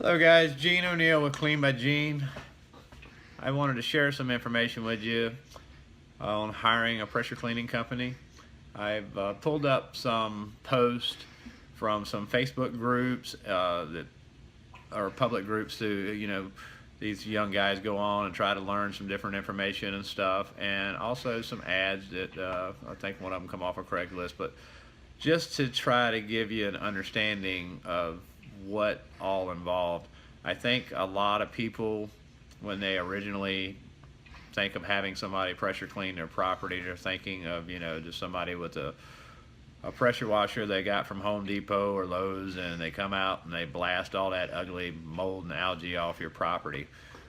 Hello guys, Gene O'Neill with Clean by Gene. I wanted to share some information with you on hiring a pressure cleaning company. I've pulled up some posts from some Facebook groups that are public groups to, these young guys go on and try to learn some different information and stuff, and also some ads that I think one of them come off of Craigslist, but just to try to give you an understanding of what all involved. I think a lot of people, when they originally think of having somebody pressure clean their property, they're thinking of, just somebody with a pressure washer they got from Home Depot or Lowe's, and they come out and they blast all that ugly mold and algae off your property,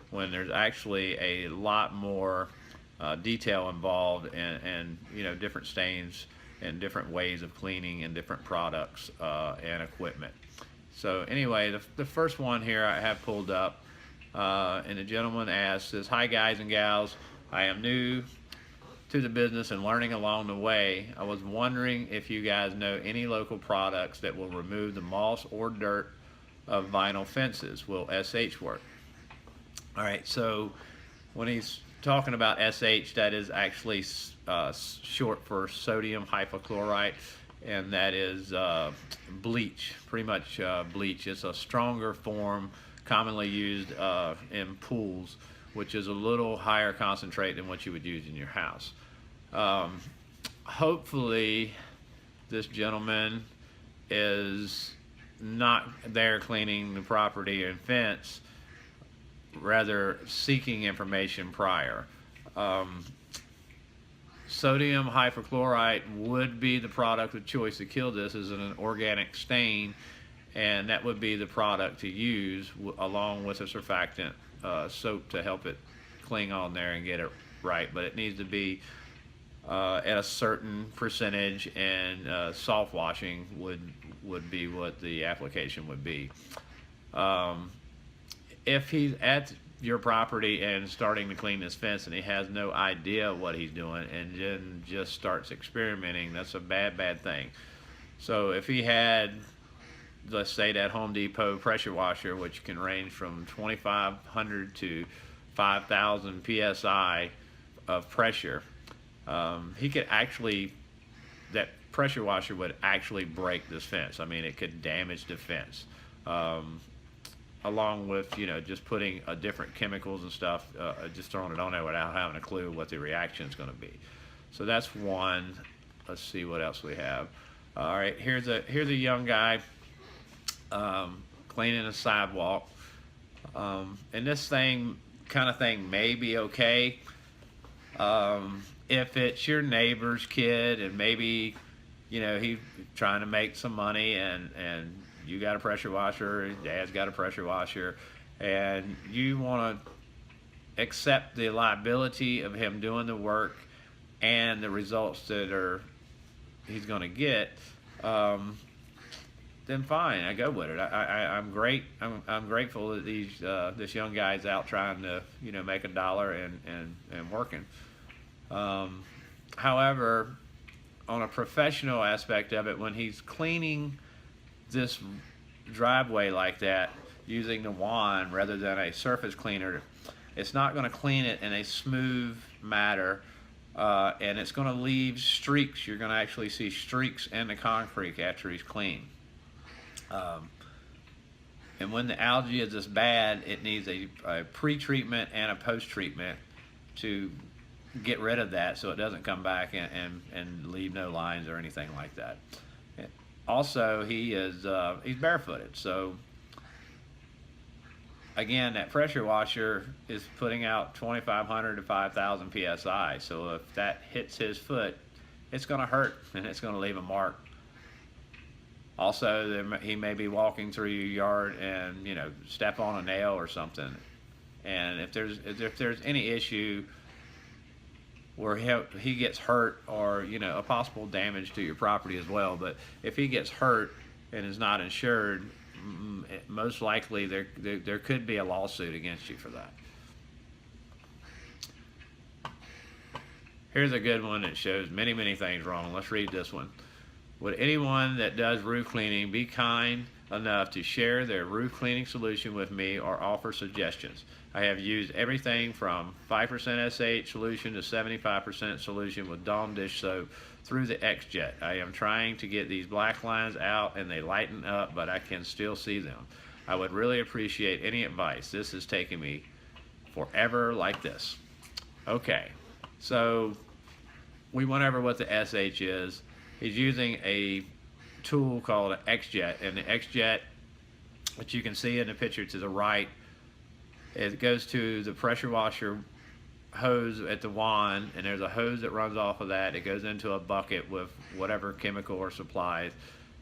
when there's actually a lot more detail involved, and different stains and different ways of cleaning and different products and equipment. So anyway, the first one here I have pulled up, and the gentleman says, "Hi guys and gals, I am new to the business and learning along the way. I was wondering if you guys know any local products that will remove the moss or dirt of vinyl fences. Will SH work?" All right, so when he's talking about SH, that is actually short for sodium hypochlorite, and that is bleach, pretty much bleach. It's a stronger form commonly used in pools, which is a little higher concentrate than what you would use in your house. Hopefully this gentleman is not there cleaning the property and fence, rather seeking information prior. Sodium hypochlorite would be the product of choice to kill this as an organic stain, and that would be the product to use along with a surfactant soap to help it cling on there and get it right. But it needs to be at a certain percentage, and soft washing would be what the application would be. If he's at your property and starting to clean this fence and he has no idea what he's doing and then just starts experimenting, that's a bad thing. So if he had, let's say, that Home Depot pressure washer, which can range from 2,500 to 5,000 psi of pressure, he could actually, that pressure washer would actually break this fence. I mean, it could damage the fence. Along with, just putting different chemicals and stuff, just throwing it on there without having a clue what the reaction is going to be. So that's one. Let's see what else we have. All right, here's a young guy cleaning a sidewalk, and this kind of thing may be okay if it's your neighbor's kid, and maybe he's trying to make some money, and you got a pressure washer, dad's got a pressure washer, and you want to accept the liability of him doing the work and the results that he's going to get, then fine, I go with it. I'm great. I'm grateful that this young guy's out trying to make a dollar and working. However, on a professional aspect of it, when he's cleaning this driveway like that using the wand rather than a surface cleaner, it's not going to clean it in a smooth manner, and it's going to leave streaks. You're going to actually see streaks in the concrete after he's clean. And when the algae is this bad, it needs a pre-treatment and a post-treatment to get rid of that, so it doesn't come back and leave no lines or anything like that. Also, he's barefooted, so again, that pressure washer is putting out 2,500 to 5,000 psi. So if that hits his foot, it's going to hurt and it's going to leave a mark. Also, he may be walking through your yard and step on a nail or something. And if there's any issue where he gets hurt, or a possible damage to your property as well, but if he gets hurt and is not insured, most likely there could be a lawsuit against you for that. Here's a good one that shows many things wrong. Let's read this one. Would anyone that does roof cleaning be kind enough to share their roof cleaning solution with me or offer suggestions. I have used everything from 5% SH solution to 75% solution with Dawn dish soap through the X-Jet. I am trying to get these black lines out and they lighten up, but I can still see them. I would really appreciate any advice. This is taking me forever like this. Okay, so we went over what the SH is. He's using a tool called an X-Jet, and the X-Jet, which you can see in the picture to the right, it goes to the pressure washer hose at the wand, and there's a hose that runs off of that. It goes into a bucket with whatever chemical or supplies,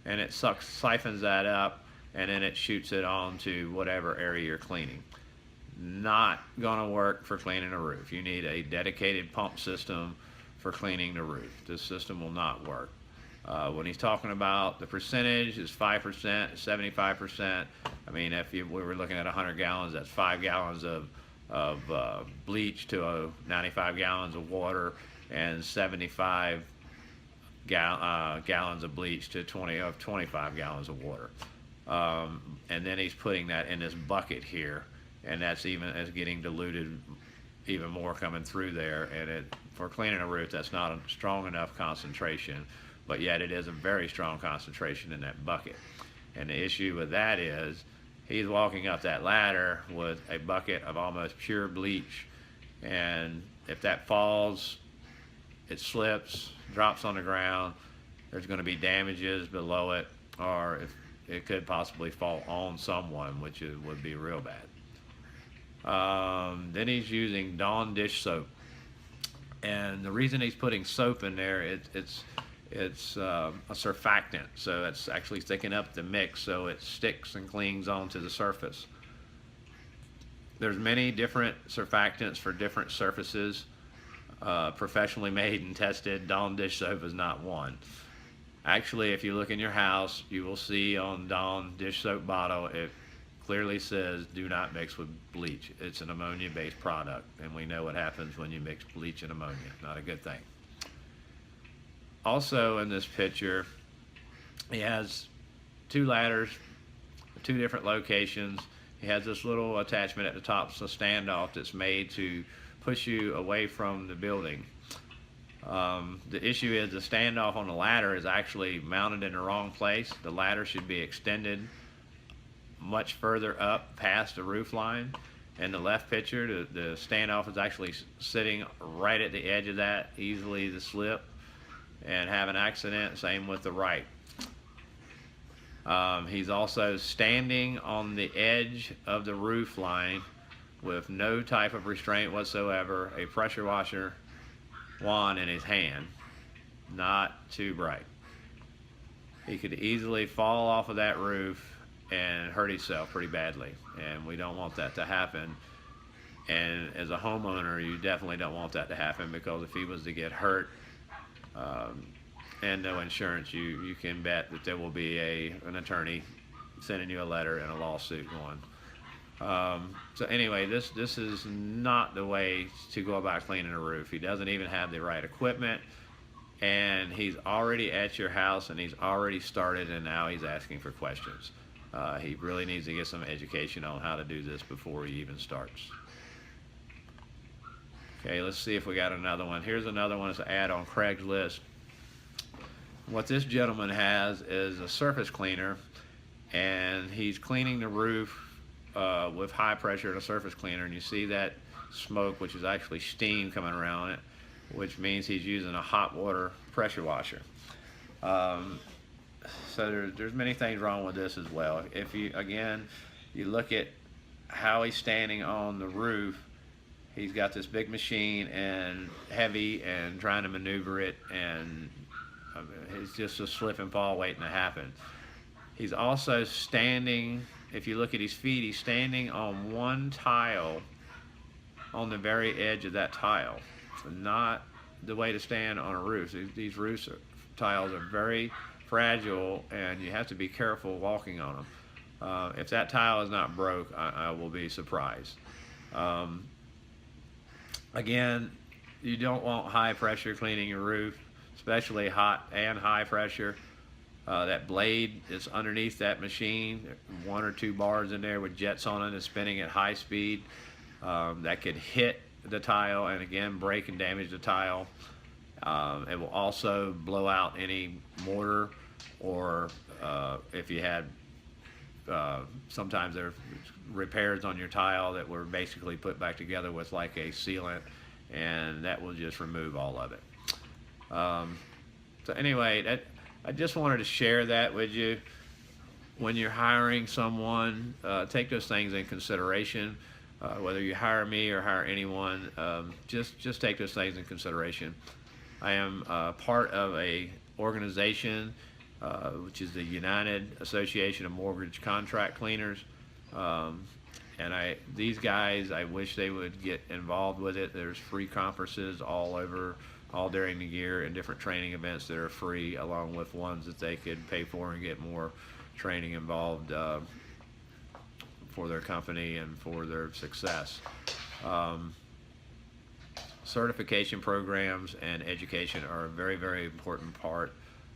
and it siphons that up, and then it shoots it onto whatever area you're cleaning. Not gonna work for cleaning a roof. You need a dedicated pump system for cleaning the roof. This system will not work. When he's talking about the percentage is 5%, 75%. I mean, if we were looking at 100 gallons, that's 5 gallons of bleach to 95 gallons of water, and 75 gallons of bleach to 25 gallons of water. And then he's putting that in this bucket here, and that's getting diluted even more coming through there. And for cleaning a roof, that's not a strong enough concentration, but yet it is a very strong concentration in that bucket. And the issue with that is he's walking up that ladder with a bucket of almost pure bleach, and if that falls, it slips, drops on the ground, there's going to be damages below it, or if it could possibly fall on someone, which would be real bad. Then he's using Dawn dish soap, and the reason he's putting soap in there, it's a surfactant, so it's actually thickening up the mix so it sticks and clings onto the surface. There's many different surfactants for different surfaces, professionally made and tested. Dawn dish soap is not one. Actually, if you look in your house, you will see on Dawn dish soap bottle, it clearly says do not mix with bleach. It's an ammonia-based product, and we know what happens when you mix bleach and ammonia. Not a good thing. Also in this picture, he has 2 ladders, 2 different locations. He has this little attachment at the top, it's a standoff that's made to push you away from the building. The issue is the standoff on the ladder is actually mounted in the wrong place. The ladder should be extended much further up past the roof line. In the left picture, the standoff is actually sitting right at the edge of that, easily to slip and have an accident. Same with the right. He's also standing on the edge of the roof line with no type of restraint whatsoever, a pressure washer wand in his hand. Not too bright. He could easily fall off of that roof and hurt himself pretty badly, and we don't want that to happen. And as a homeowner, you definitely don't want that to happen, because if he was to get hurt and no insurance, you can bet that there will be an attorney sending you a letter and a lawsuit going. So anyway, this is not the way to go about cleaning a roof. He doesn't even have the right equipment, and he's already at your house and he's already started, and now he's asking for questions. He really needs to get some education on how to do this before he even starts. Okay, let's see if we got another one. Here's another one. It's an ad on Craigslist. What this gentleman has is a surface cleaner, and he's cleaning the roof with high pressure and a surface cleaner, and you see that smoke, which is actually steam coming around it, which means he's using a hot water pressure washer. So there's many things wrong with this as well. If you look at how he's standing on the roof, he's got this big machine and heavy and trying to maneuver it, and it's just a slip and fall waiting to happen. He's also standing, if you look at his feet, he's standing on one tile on the very edge of that tile. So not the way to stand on a roof. These tiles are very fragile, and you have to be careful walking on them. If that tile is not broke, I will be surprised. Again, you don't want high pressure cleaning your roof, especially hot and high pressure. That blade is underneath that machine, 1 or 2 bars in there with jets on it and spinning at high speed. That could hit the tile and again break and damage the tile. It will also blow out any mortar, or if you had sometimes there are repairs on your tile that were basically put back together with like a sealant, and that will just remove all of it. So anyway, I just wanted to share that with you. When you're hiring someone, take those things in consideration. Whether you hire me or hire anyone, just take those things in consideration. I am part of a organization which is the United Association of Mortgage Contract Cleaners, and these guys, I wish they would get involved with it. There's free conferences all during the year, and different training events that are free, along with ones that they could pay for and get more training involved for their company and for their success. Certification programs and education are a very, very important part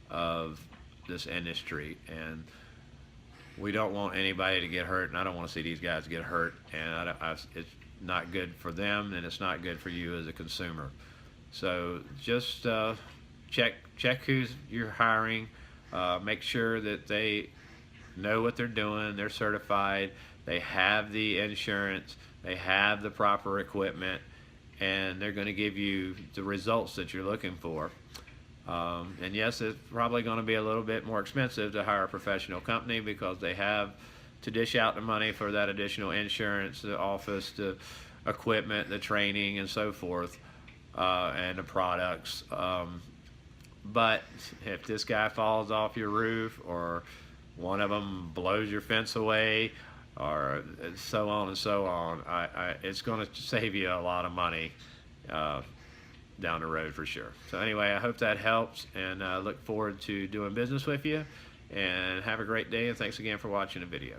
of this industry, and we don't want anybody to get hurt, and I don't want to see these guys get hurt, and it's not good for them, and it's not good for you as a consumer. So just check who you're hiring. Make sure that they know what they're doing, they're certified, they have the insurance, they have the proper equipment, and they're going to give you the results that you're looking for. And yes, it's probably going to be a little bit more expensive to hire a professional company because they have to dish out the money for that additional insurance, the office, the equipment, the training, and so forth, and the products. But if this guy falls off your roof, or one of them blows your fence away, or so on and so on, it's going to save you a lot of money down the road for sure. So anyway, I hope that helps, and I look forward to doing business with you, and have a great day, and thanks again for watching the video.